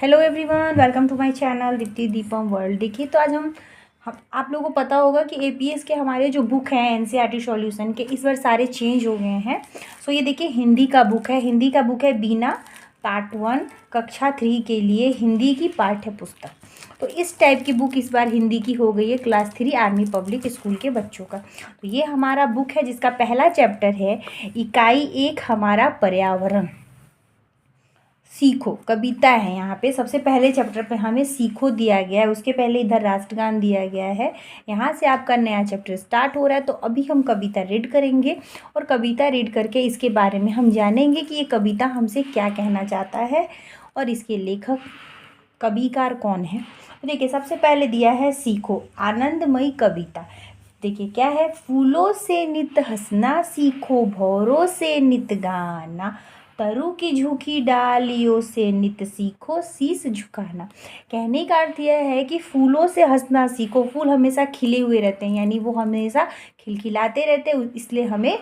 Hello everyone, welcome to my channel Deepti Deepam world. देखिए, तो आज हम आप लोगों को पता होगा कि एपीएस के हमारे जो बुक हैं एनसीईआरटी सॉल्यूशन के, इस बार सारे चेंज हो गए हैं। सो ये देखिए, हिंदी का बुक है बीना पार्ट 1 कक्षा 3 के लिए हिंदी की पाठ्य पुस्तक। तो इस टाइप की बुक इस बार हिंदी की हो गई है क्लास 3 आर्मी पब्लिक स्कूल के बच्चों का। तो ये हमारा बुक है जिसका पहला चैप्टर है इकाई 1 हमारा पर्यावरण। सीखो कविता है। यहाँ पे सबसे पहले चैप्टर पे हमें सीखो दिया गया है, उसके पहले इधर राष्ट्रगान दिया गया है। यहाँ से आपका नया चैप्टर स्टार्ट हो रहा है। तो अभी हम कविता रीड करेंगे और कविता रीड करके इसके बारे में हम जानेंगे कि ये कविता हमसे क्या कहना चाहता है और इसके लेखक कविकार कौन है। तो देखिए, सबसे पहले दिया है सीखो आनंदमयी कविता। देखिए क्या है, फूलों से नित हंसना सीखो, भौरों से नित गाना, तरु की झुकी डालियों से नित सीखो, शीश झुकाना। कहने का अर्थ यह है कि फूलों से हंसना सीखो। फूल हमेशा खिले हुए रहते हैं, यानी वो हमेशा खिलखिलाते रहते हैं, इसलिए हमें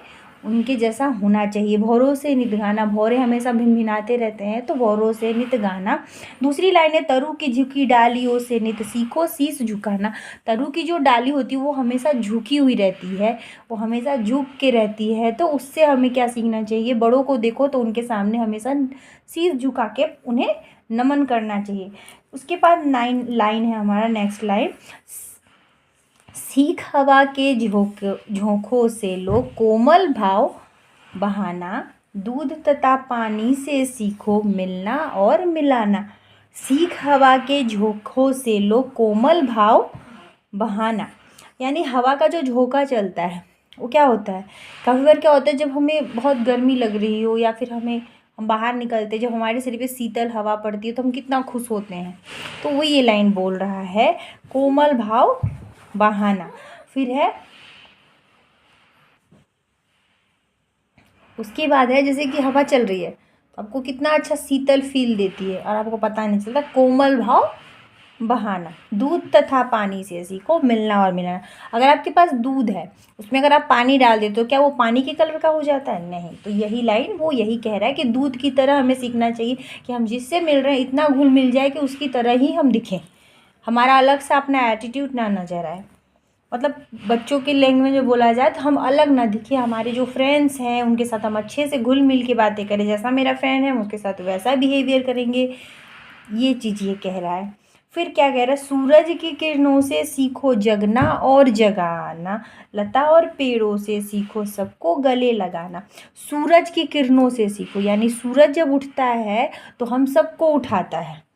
उनके जैसा होना चाहिए। भौरों से नित गाना, भौरे हमेशा भिनभिनाते रहते हैं, तो भौरों से नित गाना। दूसरी लाइन है, तरु की झुकी डालियों से नित सीखो, शीश झुकाना। तरु की जो डाली होती है वो हमेशा झुकी हुई रहती है, वो हमेशा झुक के रहती है। तो उससे हमें क्या सीखना चाहिए, बड़ों को देखो तो उनके सामने हमेशा शीश झुका के उन्हें नमन करना चाहिए। उसके बाद लाइन है हमारा नेक्स्ट लाइन, सीख हवा के झोंकों से लो कोमल भाव बहाना, दूध तथा पानी से सीखो मिलना और मिलाना। सीख हवा के झोंकों से लो कोमल भाव बहाना, यानी हवा का जो झोंका चलता है वो क्या होता है, काफ़ी बार क्या होता है जब हमें बहुत गर्मी लग रही हो या फिर हम बाहर निकलते, जब हमारे शरीर पे शीतल हवा पड़ती है तो हम कितना खुश होते हैं। तो वो ये लाइन बोल रहा है, कोमल भाव बहाना। फिर है, उसके बाद है जैसे कि हवा चल रही है तो आपको कितना अच्छा शीतल फील देती है और आपको पता नहीं चलता। कोमल भाव बहाना, दूध तथा पानी से सीखो मिलना और मिलाना। अगर आपके पास दूध है, उसमें अगर आप पानी डाल देते हो, क्या वो पानी के कलर का हो जाता है? नहीं। तो यही लाइन वो यही कह रहा है कि दूध की तरह हमें सीखना चाहिए कि हम जिससे मिल रहे हैं इतना घुल मिल जाए कि उसकी तरह ही हम दिखें, हमारा अलग सा अपना एटीट्यूड ना नजर आए। मतलब बच्चों के लैंग्वेज में बोला जाए तो हम अलग ना दिखे, हमारे जो फ्रेंड्स हैं उनके साथ हम अच्छे से घुल मिल के बातें करें, जैसा मेरा फ्रेंड है हम उसके साथ वैसा बिहेवियर करेंगे। ये चीज़ ये कह रहा है। फिर क्या कह रहा है, सूरज की किरणों से सीखो जगना और जगाना, लता और पेड़ों से सीखो सबको गले लगाना। सूरज की किरणों से सीखो, यानी सूरज जब उठता है तो हम सबको उठाता है।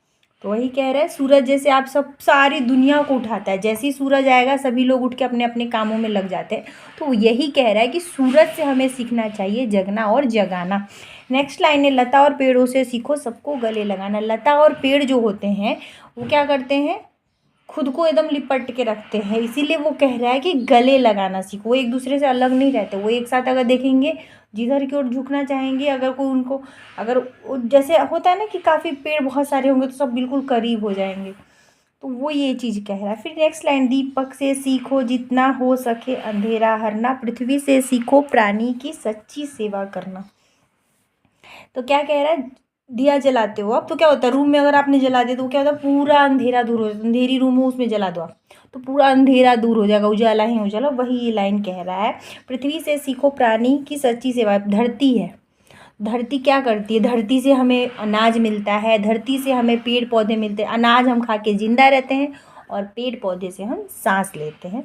तो वही कह रहा है, सूरज जैसे आप सब सारी दुनिया को उठाता है, जैसे ही सूरज आएगा सभी लोग उठ के अपने अपने कामों में लग जाते हैं। तो यही कह रहा है कि सूरज से हमें सीखना चाहिए जगना और जगाना। नेक्स्ट लाइन है, लता और पेड़ों से सीखो सबको गले लगाना। लता और पेड़ जो होते हैं वो क्या करते हैं, खुद को एकदम लिपट के रखते हैं, इसीलिए वो कह रहा है कि गले लगाना सीखो। वो एक दूसरे से अलग नहीं रहते, वो एक साथ अगर देखेंगे जिधर की ओर झुकना चाहेंगे, अगर कोई उनको अगर जैसे होता है ना कि काफ़ी पेड़ बहुत सारे होंगे तो सब बिल्कुल करीब हो जाएंगे। तो वो ये चीज़ कह रहा है। फिर नेक्स्ट लाइन, दीपक से सीखो जितना हो सके अंधेरा हरना, पृथ्वी से सीखो प्राणी की सच्ची सेवा करना। तो क्या कह रहा है, दिया जलाते हो आप तो क्या होता है, रूम में अगर आपने जला दिया तो क्या होता है, पूरा अंधेरा दूर हो जाता है। अंधेरी रूम हो उसमें जला दो आप तो पूरा अंधेरा दूर हो जाएगा, उजाला ही उजाला। वही ये लाइन कह रहा है, पृथ्वी से सीखो प्राणी की सच्ची सेवा। धरती है, धरती क्या करती है, धरती से हमें अनाज मिलता है, धरती से हमें पेड़ पौधे मिलते हैं। अनाज हम खा के जिंदा रहते हैं और पेड़ पौधे से हम सांस लेते हैं।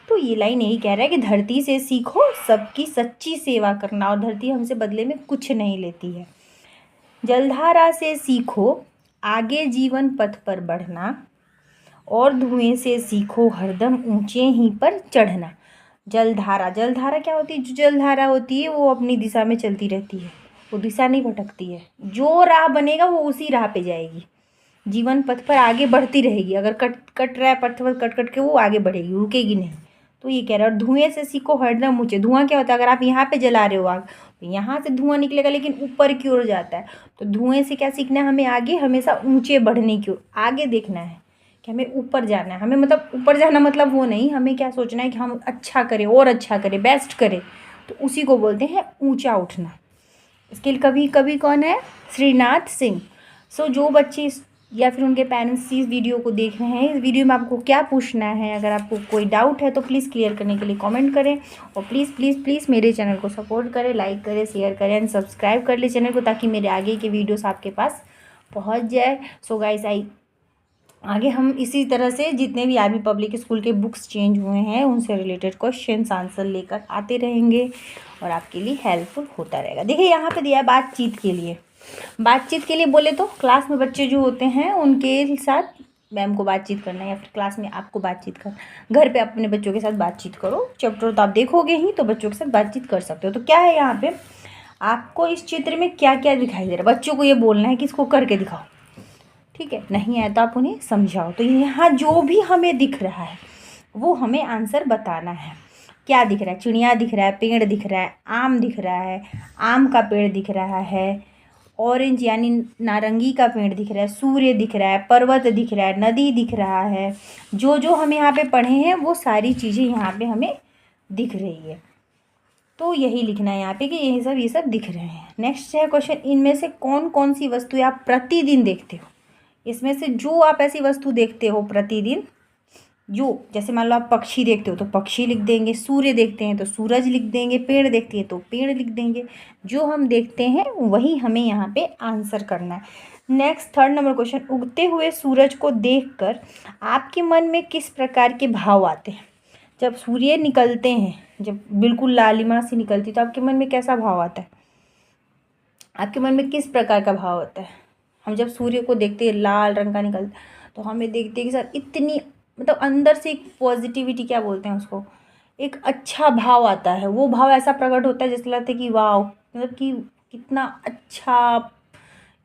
तो ये लाइन यही कह रहा है कि धरती से सीखो सबकी सच्ची सेवा करना, और धरती हमसे बदले में कुछ नहीं लेती है। जलधारा से सीखो आगे जीवन पथ पर बढ़ना, और धुएं से सीखो हरदम ऊंचे ही पर चढ़ना। जलधारा, जलधारा क्या होती है, जो जलधारा होती है वो अपनी दिशा में चलती रहती है, वो दिशा नहीं भटकती है। जो राह बनेगा वो उसी राह पे जाएगी, जीवन पथ पर आगे बढ़ती रहेगी। अगर कट रहा है पथ पर, कट कट के वो आगे बढ़ेगी, रुकेगी नहीं। तो ये कह रहा है, और धुएं से सीखो हरदम ऊंचे। धुआं क्या होता है, अगर आप यहाँ पे जला रहे हो आग तो यहाँ से धुआं निकलेगा लेकिन ऊपर की ओर जाता है। तो धुएं से क्या सीखना है हमें, आगे हमेशा ऊंचे बढ़ने की ओर आगे देखना है कि हमें ऊपर जाना है। हमें मतलब ऊपर जाना मतलब वो नहीं, हमें क्या सोचना है कि हम अच्छा करें और अच्छा करें, बेस्ट करें। तो उसी को बोलते हैं ऊंचा उठना। इसके लिए कभी कभी कौन है, श्रीनाथ सिंह। सो जो बच्चे या फिर उनके पेरेंट्स इस वीडियो को देख रहे हैं, इस वीडियो में आपको क्या पूछना है। अगर आपको कोई डाउट है तो प्लीज़ क्लियर करने के लिए कमेंट करें, और प्लीज़ प्लीज़ प्लीज़ मेरे चैनल को सपोर्ट करें, लाइक करें, शेयर करें एंड सब्सक्राइब कर ले चैनल को, ताकि मेरे आगे के वीडियोस आपके पास पहुंच जाए। सो गाइस, आगे हम इसी तरह से जितने भी आर्मी पब्लिक स्कूल के बुक्स चेंज हुए हैं उनसे रिलेटेड क्वेश्चन आंसर लेकर आते रहेंगे और आपके लिए हेल्पफुल होता रहेगा। देखिए यहाँ पे दिया है बातचीत के लिए। बातचीत के लिए बोले तो क्लास में बच्चे जो होते हैं उनके साथ मैम को बातचीत करना, या फिर क्लास में आपको बातचीत करना। घर पे अपने बच्चों के साथ बातचीत करो, चैप्टर तो आप देखोगे ही, तो बच्चों के साथ बातचीत कर सकते हो। तो क्या है यहाँ पे, आपको इस चित्र में क्या क्या दिखाई दे रहा है, बच्चों को ये बोलना है कि इसको करके दिखाओ, ठीक है। नहीं आया तो आप उन्हें समझाओ। तो यहाँ जो भी हमें दिख रहा है वो हमें आंसर बताना है। क्या दिख रहा है, चिड़िया दिख रहा है, पेड़ दिख रहा है, आम दिख रहा है, आम का पेड़ दिख रहा है, ऑरेंज यानी नारंगी का पेड़ दिख रहा है, सूर्य दिख रहा है, पर्वत दिख रहा है, नदी दिख रहा है। जो जो हम यहाँ पे पढ़े हैं वो सारी चीज़ें यहाँ पे हमें दिख रही है। तो यही लिखना है यहाँ पे कि ये सब दिख रहे हैं। नेक्स्ट है क्वेश्चन, इनमें से कौन कौन सी वस्तुएं आप प्रतिदिन देखते हो। इसमें से जो आप ऐसी वस्तु देखते हो प्रतिदिन, जो जैसे मान लो आप पक्षी देखते हो तो पक्षी लिख देंगे, सूर्य देखते हैं तो सूरज लिख देंगे, पेड़ देखते हैं तो पेड़ लिख देंगे। जो हम देखते हैं वही हमें यहाँ पे आंसर करना है। नेक्स्ट 3rd नंबर क्वेश्चन, उगते हुए सूरज को देखकर आपके मन में किस प्रकार के भाव आते हैं। जब सूर्य निकलते हैं, जब बिल्कुल लालिमा सी निकलती, तो आपके मन में कैसा भाव आता है, आपके मन में किस प्रकार का भाव होता है। हम जब सूर्य को देखते हैं लाल रंग का निकलता, तो हमें देखते हैं कि सर इतनी मतलब अंदर से एक पॉजिटिविटी, क्या बोलते हैं उसको, एक अच्छा भाव आता है। वो भाव ऐसा प्रकट होता है जैसे लगता है कि वाह, मतलब कि कितना अच्छा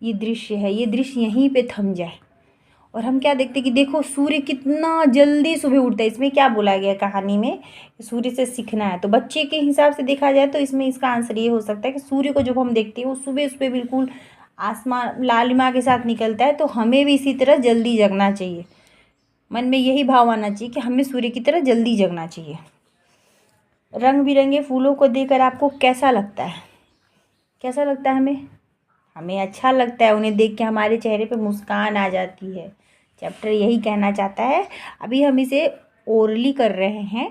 ये दृश्य है, ये दृश्य यहीं पे थम जाए। और हम क्या देखते हैं कि देखो सूर्य कितना जल्दी सुबह उठता है। इसमें क्या बोला गया कहानी में, सूर्य से सीखना है। तो बच्चे के हिसाब से देखा जाए तो इसमें इसका आंसर ये हो सकता है कि सूर्य को जब हम देखते हैं वो सुबह सुबह बिल्कुल आसमान लालिमा के साथ निकलता है, तो हमें भी इसी तरह जल्दी जगना चाहिए। मन में यही भाव आना चाहिए कि हमें सूर्य की तरह जल्दी जगना चाहिए। रंग बिरंगे फूलों को देखकर आपको कैसा लगता है, कैसा लगता है हमें, हमें अच्छा लगता है। उन्हें देख के हमारे चेहरे पे मुस्कान आ जाती है। चैप्टर यही कहना चाहता है। अभी हम इसे ओरली कर रहे हैं,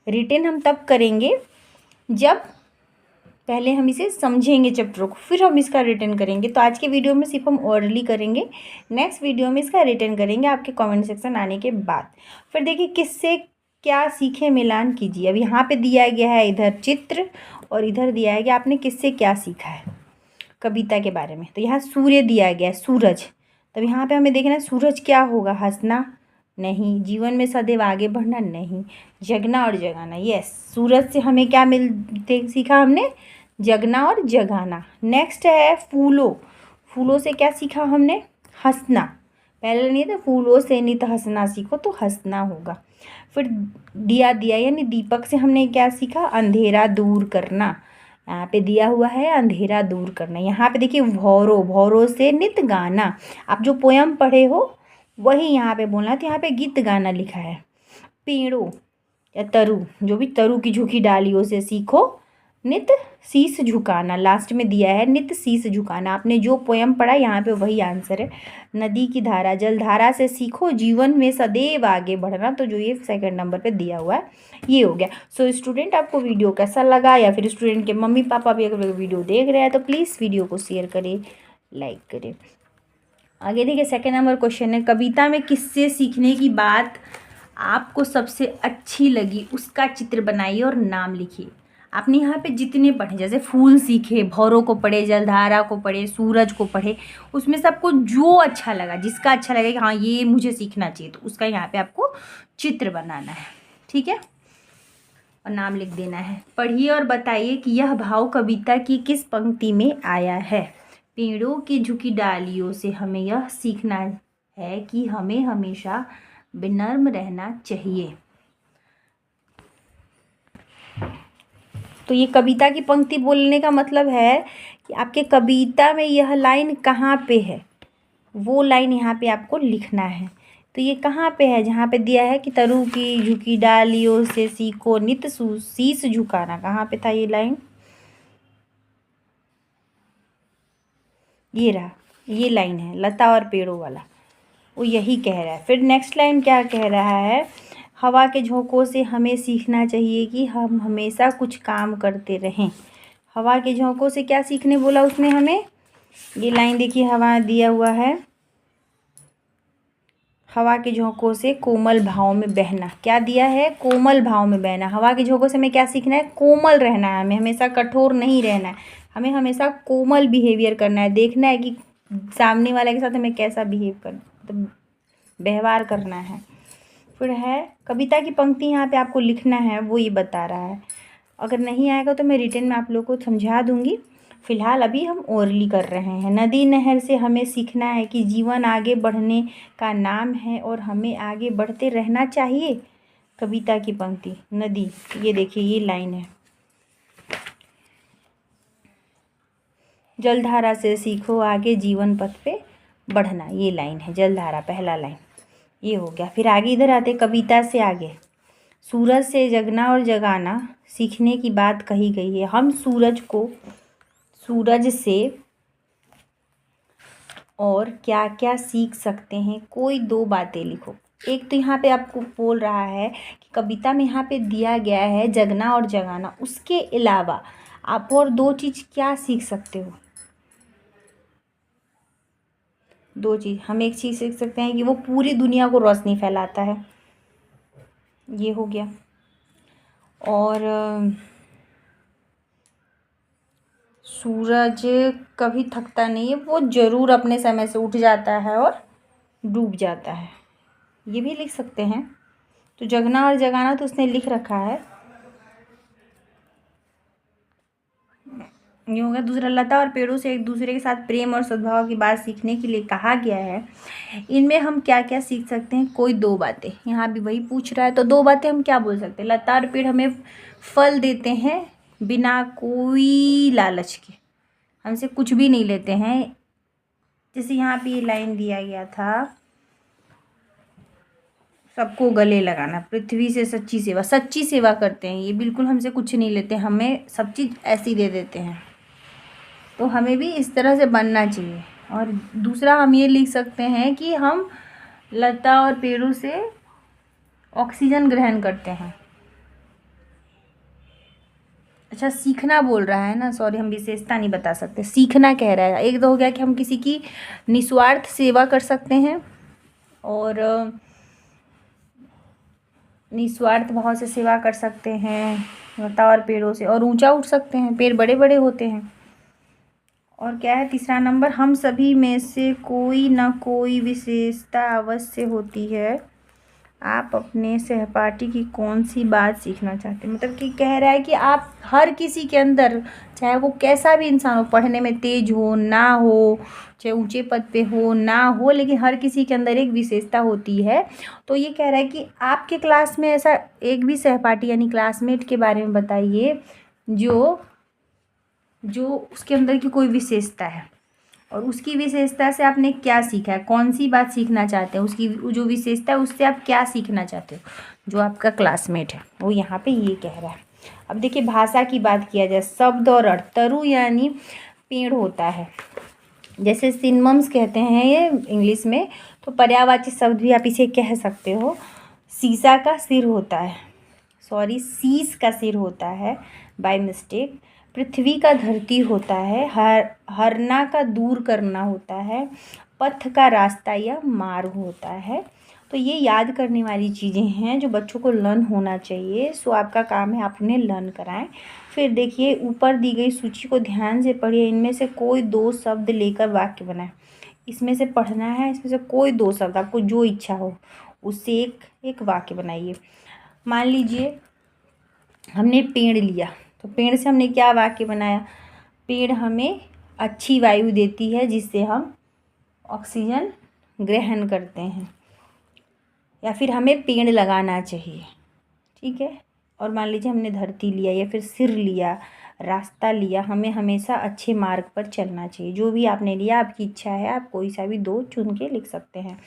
रिटन हम तब करेंगे जब पहले हम इसे समझेंगे चैप्टर को, फिर हम इसका रिटन करेंगे। तो आज के वीडियो में सिर्फ हम ओरली करेंगे, नेक्स्ट वीडियो में इसका रिटन करेंगे आपके कमेंट सेक्शन आने के बाद। फिर देखिए किससे क्या सीखे मिलान कीजिए। अब यहाँ पे दिया गया है इधर चित्र और इधर दिया है कि आपने किससे क्या सीखा है कविता के बारे में। तो यहाँ सूर्य दिया गया है, सूरज। तब यहाँ पे हमें देखना है सूरज क्या होगा, हंसना नहीं, जीवन में सदैव आगे बढ़ना नहीं, जगना और जगाना। यस, सूरज से हमें क्या मिलते सीखा हमने, जगना और जगाना। नेक्स्ट है फूलों, फूलों से क्या सीखा हमने, हंसना। पहले नहीं था फूलों से नित हंसना सीखो, तो हंसना होगा। फिर दिया दिया यानी दीपक से हमने क्या सीखा, अंधेरा दूर करना। यहाँ पे दिया हुआ है अंधेरा दूर करना। यहाँ पे देखिए भौरों, भौरों से नित गाना। आप जो पोयम पढ़े हो वही यहाँ पे बोलना। तो यहाँ पे गीत गाना लिखा है। पेड़ों या तरु, जो भी तरु की झुकी डालियों से सीखो नित शीश झुकाना। लास्ट में दिया है नित शीश झुकाना। आपने जो पोयम पढ़ा यहाँ पे वही आंसर है। नदी की धारा, जलधारा से सीखो जीवन में सदैव आगे बढ़ना। तो जो ये 2nd नंबर पे दिया हुआ है ये हो गया। सो स्टूडेंट, आपको वीडियो कैसा लगा, या फिर स्टूडेंट के मम्मी पापा भी अगर वीडियो देख रहे हैं तो प्लीज़ वीडियो को शेयर करें, लाइक करें। आगे देखिए 2nd नंबर क्वेश्चन है, कविता में किससे सीखने की बात आपको सबसे अच्छी लगी उसका चित्र बनाइए और नाम लिखिए। आपने यहाँ पे जितने पढ़े, जैसे फूल सीखे, भौरों को पढ़े, जलधारा को पढ़े, सूरज को पढ़े, उसमें से आपको जो अच्छा लगा, जिसका अच्छा लगे कि हाँ ये मुझे सीखना चाहिए, तो उसका यहाँ पे आपको चित्र बनाना है, ठीक है, और नाम लिख देना है। पढ़िए और बताइए कि यह भाव कविता की किस पंक्ति में आया है। पेड़ों की झुकी डालियों से हमें यह सीखना है कि हमें हमेशा विनम्र रहना चाहिए। तो ये कविता की पंक्ति बोलने का मतलब है कि आपके कविता में यह लाइन कहाँ पे है, वो लाइन यहाँ पे आपको लिखना है। तो ये कहाँ पे है, जहाँ पे दिया है कि तरु की झुकी डालियों से सीखो नित शीश झुकाना। कहाँ पे था ये लाइन, ये रहा, ये लाइन है लता और पेड़ों वाला। वो यही कह रहा है। फिर नेक्स्ट लाइन क्या कह रहा है, हवा के झोंकों से हमें सीखना चाहिए कि हम हमेशा कुछ काम करते रहें। हवा के झोंकों से क्या सीखने बोला उसने हमें, ये लाइन देखिए, हवा दिया हुआ है, हवा के झोंकों से कोमल भाव में बहना। क्या दिया है, कोमल भाव में बहना। हवा के झोंकों से हमें क्या सीखना है, कोमल रहना है, हमें हमेशा कठोर नहीं रहना है, हमें हमेशा कोमल बिहेवियर करना है। देखना है कि सामने वाले के साथ हमें कैसा बिहेव कर, मतलब व्यवहार करना है। फिर है कविता की पंक्ति, यहाँ पे आपको लिखना है, वो ये बता रहा है। अगर नहीं आएगा तो मैं रिटन में आप लोगों को समझा दूंगी। फिलहाल अभी हम ओरली कर रहे हैं। नदी नहर से हमें सीखना है कि जीवन आगे बढ़ने का नाम है और हमें आगे बढ़ते रहना चाहिए। कविता की पंक्ति, नदी, ये देखिए ये लाइन है, जलधारा से सीखो आगे जीवन पथ पे बढ़ना, ये लाइन है, जलधारा पहला लाइन ये हो गया। फिर आगे इधर आते कविता से आगे, सूरज से जगना और जगाना सीखने की बात कही गई है। हम सूरज से और क्या क्या सीख सकते हैं, कोई 2 बातें लिखो। एक तो यहाँ पे आपको बोल रहा है कि कविता में यहाँ पे दिया गया है जगना और जगाना, उसके अलावा आप और 2 चीज़ क्या सीख सकते हो। 2 चीज़, हम एक चीज़ सीख सकते हैं कि वो पूरी दुनिया को रोशनी फैलाता है, ये हो गया। और सूरज कभी थकता नहीं है, वो ज़रूर अपने समय से उठ जाता है और डूब जाता है, ये भी लिख सकते हैं। तो जगना और जगाना तो उसने लिख रखा है, ये हो गया। दूसरा, लता और पेड़ों से एक दूसरे के साथ प्रेम और सद्भाव की बात सीखने के लिए कहा गया है। इनमें हम क्या क्या सीख सकते हैं, कोई 2 बातें। यहाँ भी वही पूछ रहा है, तो 2 बातें हम क्या बोल सकते हैं। लता और पेड़ हमें फल देते हैं बिना कोई लालच के, हमसे कुछ भी नहीं लेते हैं। जैसे यहाँ पे ये लाइन दिया गया था, सबको गले लगाना, पृथ्वी से सच्ची सेवा करते हैं, ये बिल्कुल हमसे कुछ नहीं लेते, हमें सब चीज़ ऐसी दे देते हैं। तो हमें भी इस तरह से बनना चाहिए। और दूसरा हम ये लिख सकते हैं कि हम लता और पेड़ों से ऑक्सीजन ग्रहण करते हैं। अच्छा, सीखना बोल रहा है ना, सॉरी, हम विशेषता नहीं बता सकते, सीखना कह रहा है। एक तो हो गया कि हम किसी की निस्वार्थ सेवा कर सकते हैं और निस्वार्थ भाव से सेवा कर सकते हैं लता और पेड़ों से, और ऊंचा उठ सकते हैं, पेड़ बड़े बड़े होते हैं। और क्या है तीसरा नंबर, हम सभी में से कोई ना कोई विशेषता अवश्य होती है। आप अपने सहपाठी की कौन सी बात सीखना चाहते हैं, मतलब कि कह रहा है कि आप हर किसी के अंदर, चाहे वो कैसा भी इंसान हो, पढ़ने में तेज हो ना हो, चाहे ऊंचे पद पे हो ना हो, लेकिन हर किसी के अंदर एक विशेषता होती है। तो ये कह रहा है कि आपके क्लास में ऐसा एक भी सहपाठी यानी क्लासमेट के बारे में बताइए जो उसके अंदर की कोई विशेषता है, और उसकी विशेषता से आपने क्या सीखा है, कौन सी बात सीखना चाहते हैं, उसकी जो विशेषता है उससे आप क्या सीखना चाहते हो, जो आपका क्लासमेट है वो यहाँ पे ये कह रहा है। अब देखिए भाषा की बात किया जाए, शब्द और अर्थ। तरु यानी पेड़ होता है, जैसे सिनोनिम्स कहते हैं ये इंग्लिश में, तो पर्यायवाची शब्द भी आप इसे कह सकते हो। शीशा का सिर होता है, सॉरी शीश का सिर होता है बाय मिस्टेक। पृथ्वी का धरती होता है, हरना का दूर करना होता है, पथ का रास्ता या मार्ग होता है। तो ये याद करने वाली चीज़ें हैं जो बच्चों को लर्न होना चाहिए। सो आपका काम है आप उन्हें लर्न कराएं। फिर देखिए ऊपर दी गई सूची को ध्यान से पढ़िए, इनमें से कोई 2 शब्द लेकर वाक्य बनाएं। इसमें से पढ़ना है, इसमें से कोई 2 शब्द, आपको जो इच्छा हो उससे एक वाक्य बनाइए। मान लीजिए हमने पेड़ लिया, तो पेड़ से हमने क्या वाक्य बनाया, पेड़ हमें अच्छी वायु देती है जिससे हम ऑक्सीजन ग्रहण करते हैं, या फिर हमें पेड़ लगाना चाहिए, ठीक है। और मान लीजिए हमने धरती लिया या फिर सिर लिया, रास्ता लिया, हमें हमेशा अच्छे मार्ग पर चलना चाहिए। जो भी आपने लिया आपकी इच्छा है, आप कोई सा भी 2 चुन के लिख सकते हैं।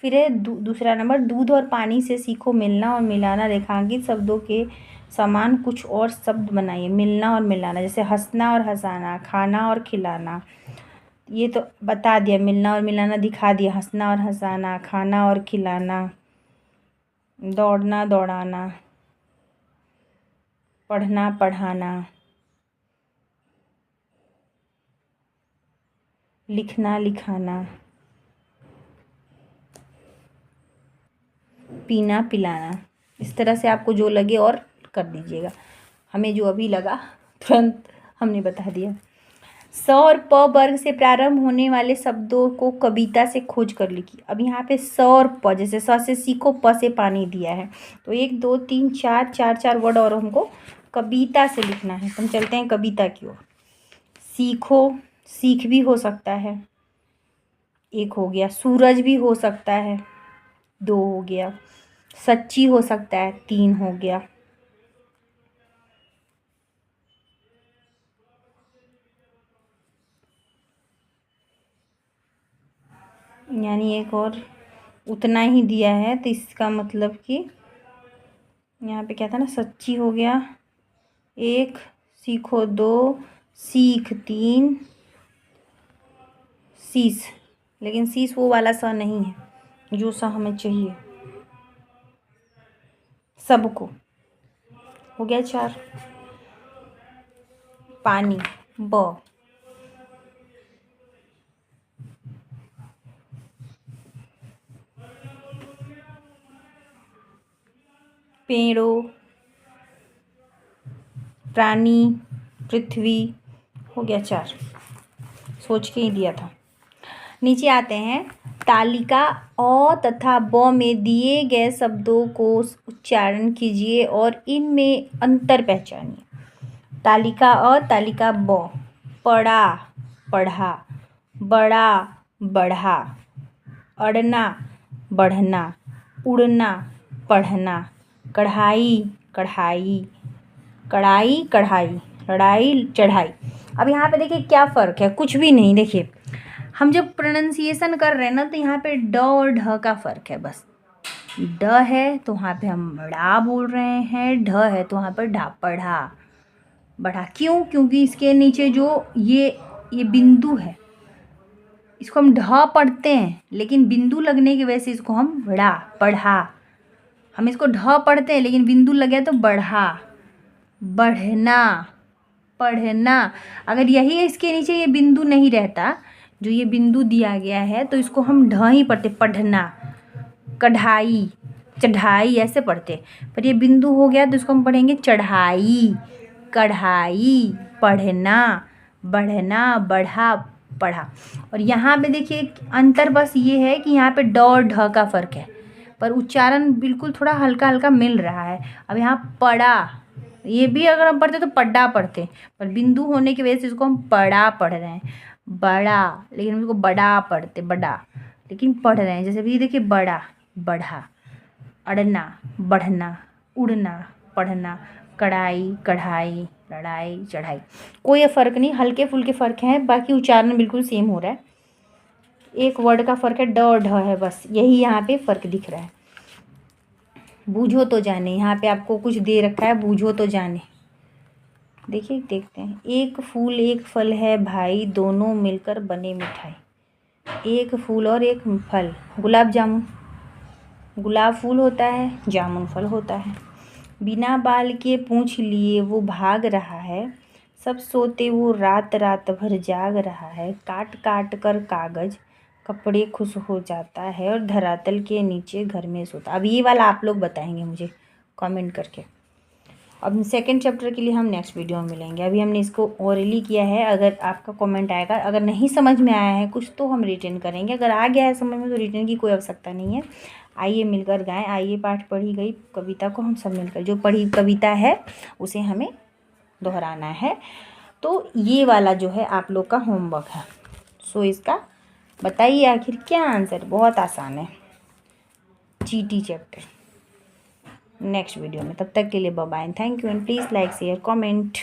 फिर है दूसरा नंबर, दूध और पानी से सीखो मिलना और मिलाना। रेखांकित शब्दों के समान कुछ और शब्द बनाइए, मिलना और मिलाना, जैसे हंसना और हंसाना, खाना और खिलाना। ये तो बता दिया, मिलना और मिलाना दिखा दिया, हंसना और हंसाना, खाना और खिलाना, दौड़ना दौड़ाना, पढ़ना पढ़ाना, लिखना लिखाना, पीना पिलाना। इस तरह से आपको जो लगे और कर दीजिएगा। हमें जो अभी लगा तुरंत हमने बता दिया। स और प वर्ग से प्रारंभ होने वाले शब्दों को कविता से खोज कर लिखिए। अब यहाँ पे स और प, जैसे स से सीखो, प से पानी दिया है, तो 1 2 3 4 4 वर्ड और हमको कविता से लिखना है। तो हम चलते हैं कविता की ओर। सीखो, सीख भी हो सकता है, 1 हो गया। सूरज भी हो सकता है, 2 हो गया। सच्ची हो सकता है, 3 हो गया। यानी एक और उतना ही दिया है, तो इसका मतलब कि यहाँ पे क्या था ना, सच्ची हो गया 1, सीखो 2, सीख 3, शीश, लेकिन शीश वो वाला सा नहीं है जो सा हमें चाहिए। सबको हो गया 4। पानी, ब। पेड़ों, प्राणी, पृथ्वी, हो गया 4। सोच के ही दिया था। नीचे आते हैं। तालिका अ तथा ब में दिए गए शब्दों को उच्चारण कीजिए और इनमें अंतर पहचानिए। तालिका अ, तालिका ब। पढ़ा, पढ़ा, बड़ा, बढ़ा, अड़ना, बढ़ना, उड़ना, पढ़ना, कढ़ाई, कढ़ाई, कढ़ाई, कढ़ाई, लड़ाई, चढ़ाई। अब यहाँ पे देखिए क्या फ़र्क है, कुछ भी नहीं। देखिए हम जब प्रोनाउंसिएशन कर रहे हैं ना, तो यहाँ पे ड और ढ का फ़र्क है बस। ड है तो वहाँ पे हम बड़ा बोल रहे हैं, ढ है तो वहाँ पर ढा, पढ़ा, बढ़ा। क्यों? क्योंकि इसके नीचे जो ये बिंदु है, इसको हम ढ पढ़ते हैं, लेकिन बिंदु लगने की वजह से इसको हम बड़ा, पढ़ा। हम इसको ढ पढ़ते हैं लेकिन बिंदु लग गया तो बढ़ा, बढ़ना, पढ़ना। अगर यही इसके नीचे ये बिंदु नहीं रहता, जो ये बिंदु दिया गया है, तो इसको हम ढ ही पढ़ते, पढ़ना, कढ़ाई, चढ़ाई, ऐसे पढ़ते। पर ये बिंदु हो गया तो इसको हम पढ़ेंगे चढ़ाई, कढ़ाई, पढ़ना, बढ़ना, बढ़ा, पढ़ा। और यहाँ पे देखिए अंतर बस ये है कि यहाँ पे ड और ढ का फ़र्क है, पर उच्चारण बिल्कुल थोड़ा हल्का हल्का मिल रहा है। अब यहाँ पढ़ा, ये भी अगर हम पढ़ते तो पढ़ा पढ़ते, पर बिंदु होने की वजह से इसको हम पढ़ा पढ़ रहे हैं, बड़ा, लेकिन हम इसको बड़ा पढ़ते, बड़ा, लेकिन पढ़ रहे हैं। जैसे भी देखिए बड़ा, बढ़ा, अड़ना, बढ़ना, उड़ना, पढ़ना, कढ़ाई, कढ़ाई, लड़ाई, चढ़ाई। कोई फ़र्क नहीं, हल्के फुल्के फ़र्क हैं, बाकी उच्चारण बिल्कुल सेम हो रहा है। एक वर्ड का फ़र्क है, ड और ढ है, बस यही यहाँ पे फ़र्क दिख रहा है। बूझो तो जाने, यहाँ पे आपको कुछ दे रखा है, बूझो तो जाने। देखिए देखते हैं। एक फूल एक फल है भाई, दोनों मिलकर बने मिठाई। एक फूल और एक फल, गुलाब जामुन। गुलाब फूल होता है, जामुन फल होता है। बिना बाल के पूँछ लिए वो भाग रहा है, सब सोते वो रात रात भर जाग रहा है। काट काट कर कागज़ कपड़े खुश हो जाता है और धरातल के नीचे घर में सोता। अब ये वाला आप लोग बताएंगे मुझे कमेंट करके। अब सेकंड चैप्टर के लिए हम नेक्स्ट वीडियो में मिलेंगे। अभी हमने इसको ओरली किया है। अगर आपका कमेंट आएगा, अगर नहीं समझ में आया है कुछ, तो हम रिटर्न करेंगे। अगर आ गया है समझ में, तो रिटर्न की कोई आवश्यकता नहीं है। आइए मिलकर गाएं। आइए पाठ पढ़ी गई कविता को हम सब मिलकर, जो पढ़ी कविता है उसे हमें दोहराना है। तो ये वाला जो है आप लोग का होमवर्क है। सो इसका बताइए आखिर क्या आंसर। बहुत आसान है, जीटी चैप्टर। नेक्स्ट वीडियो में, तब तक के लिए bye bye, thank you and please like share comment.